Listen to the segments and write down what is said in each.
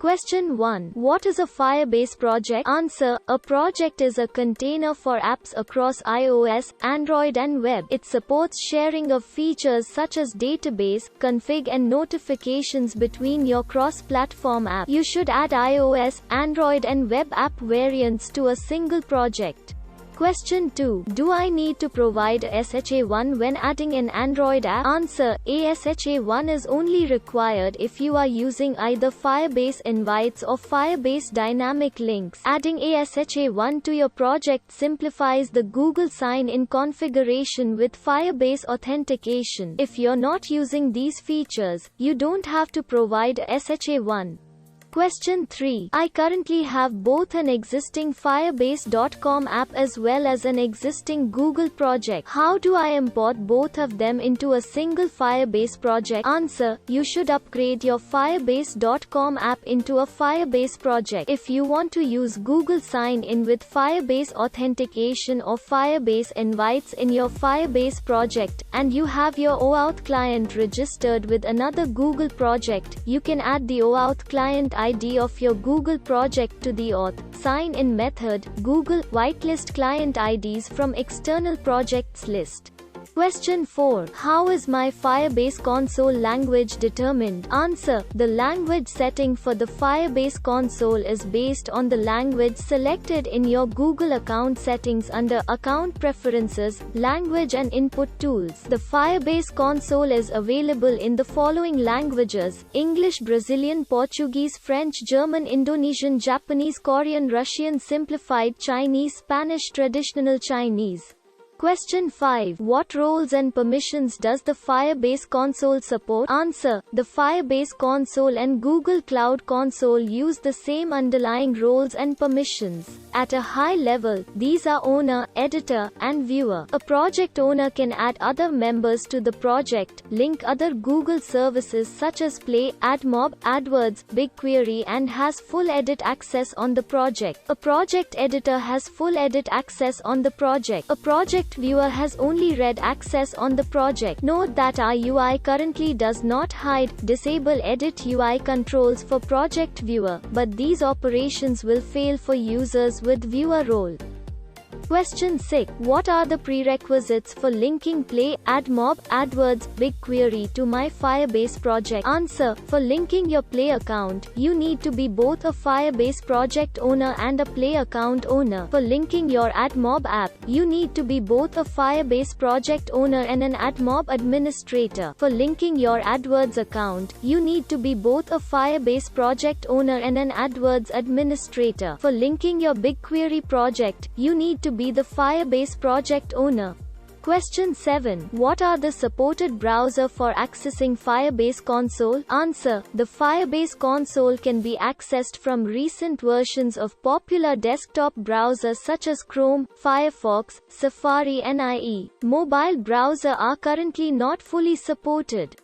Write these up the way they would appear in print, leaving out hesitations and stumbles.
Question 1. What is a Firebase project? Answer. A project is a container for apps across iOS, Android and web. It supports sharing of features such as database, config and notifications between your cross-platform app. You should add iOS, Android and web app variants to a single project. Question 2. Do I need to provide a SHA-1 when adding an Android app? Answer. A SHA-1 is only required if you are using either Firebase invites or Firebase dynamic links. Adding a SHA-1 to your project simplifies the Google sign-in configuration with Firebase authentication. If you're not using these features, you don't have to provide a SHA-1. Question 3. I currently have both an existing Firebase.com app as well as an existing Google project. How do I import both of them into a single Firebase project? Answer. You should upgrade your Firebase.com app into a Firebase project. If you want to use Google Sign-in with Firebase authentication or Firebase invites in your Firebase project, and you have your OAuth client registered with another Google project, you can add the OAuth client ID of your Google project to the auth sign-in method. Google whitelist client IDs from external projects list. Question 4. How is my Firebase console language determined? Answer. The language setting for the Firebase console is based on the language selected in your Google account settings under Account Preferences, Language and Input Tools. The Firebase console is available in the following languages: English, Brazilian, Portuguese, French, German, Indonesian, Japanese, Korean, Russian, Simplified Chinese, Spanish, Traditional Chinese. Question 5. What roles and permissions does the Firebase console support? Answer. The Firebase console and Google Cloud Console use the same underlying roles and permissions. At a high level, these are owner, editor, and viewer. A project owner can add other members to the project, link other Google services such as Play, AdMob, AdWords, BigQuery, and has full edit access on the project. A project editor has full edit access on the project. A project viewer has only read access on the project. Note that our UI currently does not hide, disable edit UI controls for project viewer, but these operations will fail for users with viewer role. Question 6. What are the prerequisites for linking Play, AdMob, AdWords, BigQuery to my Firebase project? Answer. For linking your Play account, you need to be both a Firebase project owner and a Play account owner. For linking your AdMob app, you need to be both a Firebase project owner and an AdMob administrator. For linking your AdWords account, you need to be both a Firebase project owner and an AdWords administrator. For linking your BigQuery project, you need to be the Firebase project owner. Question 7. What are the supported browser for accessing Firebase console? Answer. The Firebase console can be accessed from recent versions of popular desktop browsers such as Chrome, Firefox, Safari and IE. Mobile browsers are currently not fully supported.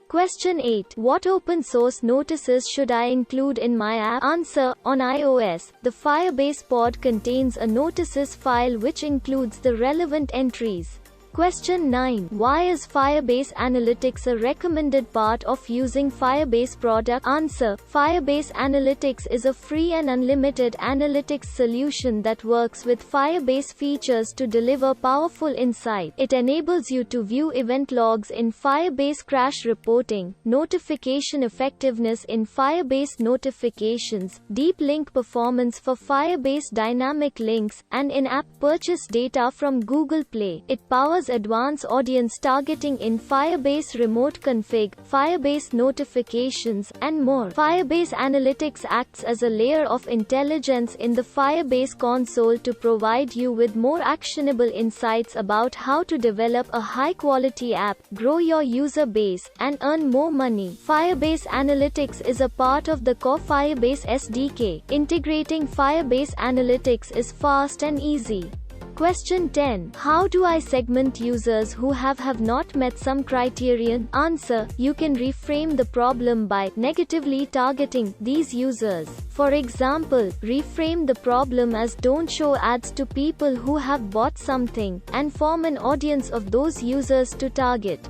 Question 8. What open source notices should I include in my app? Answer. On iOS, the Firebase pod contains a notices file which includes the relevant entries. Question 9. Why is Firebase Analytics a recommended part of using Firebase product? Answer. Firebase Analytics is a free and unlimited analytics solution that works with Firebase features to deliver powerful insight. It enables you to view event logs in Firebase, crash reporting, notification effectiveness in Firebase notifications, deep link performance for Firebase dynamic links, and in-app purchase data from Google Play. It powers advanced audience targeting in Firebase remote config, Firebase notifications, and more. Firebase Analytics acts as a layer of intelligence in the Firebase console to provide you with more actionable insights about how to develop a high-quality app, grow your user base, and earn more money. Firebase Analytics is a part of the core Firebase SDK. Integrating Firebase Analytics is fast and easy. Question 10. How do I segment users who have not met some criterion? Answer. You can reframe the problem by negatively targeting these users. For example, reframe the problem as don't show ads to people who have bought something, and form an audience of those users to target.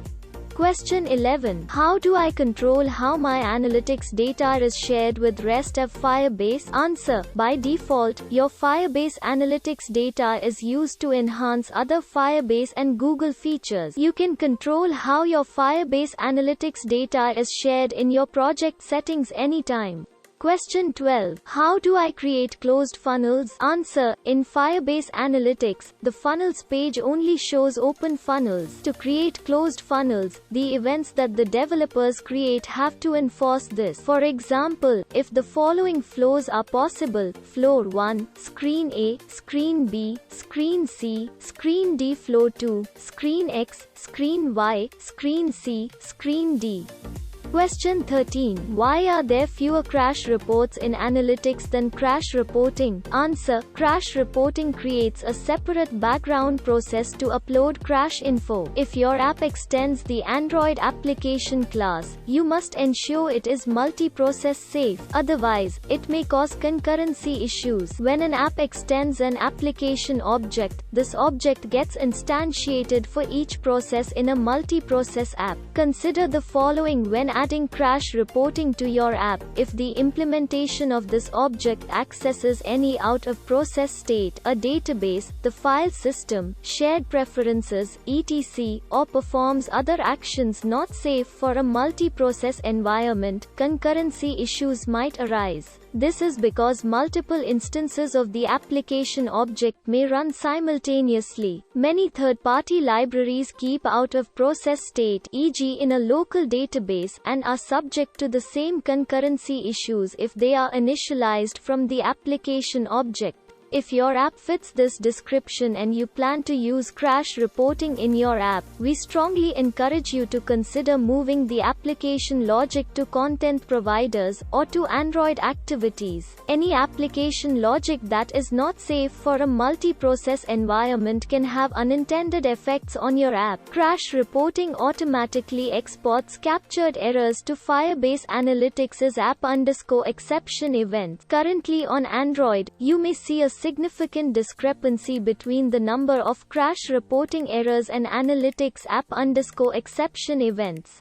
Question 11. How do I control how my analytics data is shared with rest of Firebase? Answer. By default, your Firebase analytics data is used to enhance other Firebase and Google features. You can control how your Firebase analytics data is shared in your project settings anytime. Question 12. How do I create closed funnels? Answer. In Firebase Analytics, the funnels page only shows open funnels. To create closed funnels, the events that the developers create have to enforce this. For example, if the following flows are possible: flow 1, screen A, screen B, screen C, screen D, flow 2, screen X, screen Y, screen C, screen D. Question 13. Why are there fewer crash reports in analytics than crash reporting? Answer. Crash reporting creates a separate background process to upload crash info. If your app extends the Android application class, you must ensure it is multi-process safe. Otherwise, it may cause concurrency issues. When an app extends an application object, this object gets instantiated for each process in a multi-process app. Consider the following when adding crash reporting to your app. If the implementation of this object accesses any out-of-process state, a database, the file system, shared preferences, etc., or performs other actions not safe for a multi-process environment, concurrency issues might arise. This is because multiple instances of the application object may run simultaneously. Many third-party libraries keep out-of-process state, e.g. in a local database, and are subject to the same concurrency issues if they are initialized from the application object. If your app fits this description and you plan to use crash reporting in your app, we strongly encourage you to consider moving the application logic to content providers, or to Android activities. Any application logic that is not safe for a multi-process environment can have unintended effects on your app. Crash reporting automatically exports captured errors to Firebase Analytics' app_exception event. Currently on Android, you may see a significant discrepancy between the number of crash reporting errors and analytics app_exception events.